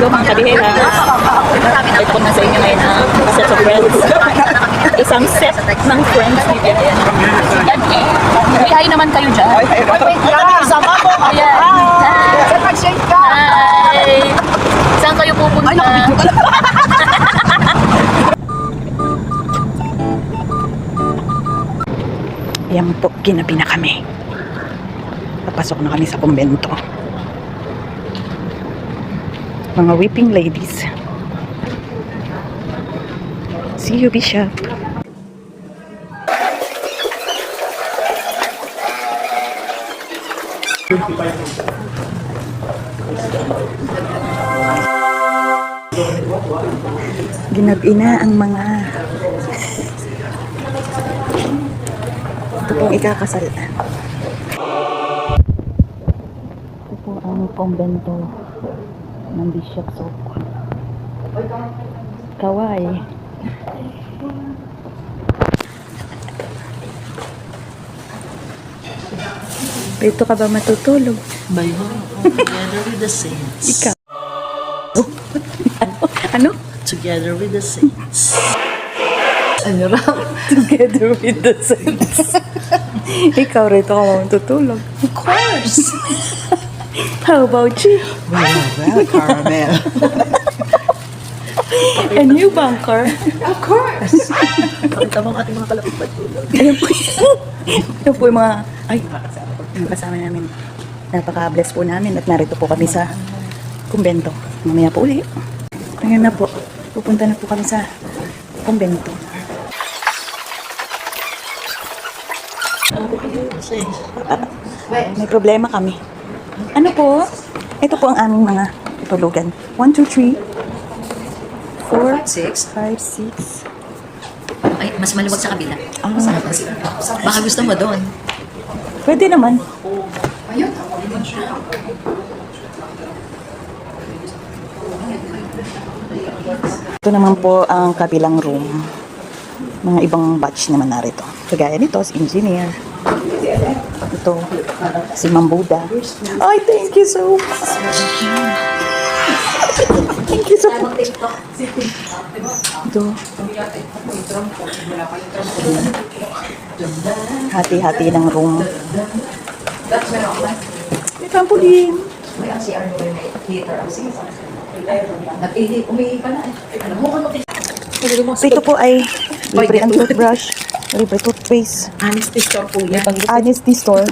Hello mga kabihera. Ito po na sa inyo ngayon ang set of friends. Isang set ng friends ni Vivian. Hi naman kayo dyan. Sama ko. Ayan. Sir, mag-shake ka. Hi! Saan kayo pupunta? Ayan po, ginabi na kami. Papasok na kami sa kumbento. Mga weeping ladies. See you, Bishop. Ginabi na ang mga ito pong ikakasal. Ito po ang kumbento ng Bishop Sok. Kawai. Dito ka ba matutulog? By heart, together with the saints. Ikaw. Ano? Together with the saints. Ano raw? Together with the saints. Ikaw rito ka ba matutulog? Of course. How about you? Well, caramel. And you, Bunker? Of course. Pakita mo ang ating mga kalapit patulog. Ayan po. Ayan po yung mga, ay, yung kasama namin. Napaka-bless po namin at narito po kami sa kumbento. Mamaya po ulit. Ngayon na po, pupunta na po kami sa kumbento. May problema kami. Ano po? Ito po ang aming mga tulugan. 1, 2, 3, 4, 5, 6. Ay, mas maluwag sa kabila. Baka gusto mo doon. Pwede naman. Ito naman po ang kabilang room. Mga ibang batch naman narito. Kagaya nito, si engineer. Ito, si Ma'am Buda. Ay, thank you so much. Thank you so much. Ito. Hati-hati ng room. May trampoline. Ito po ay libre ang toothbrush, libre toothpaste, Honesty store po yan. honesty store.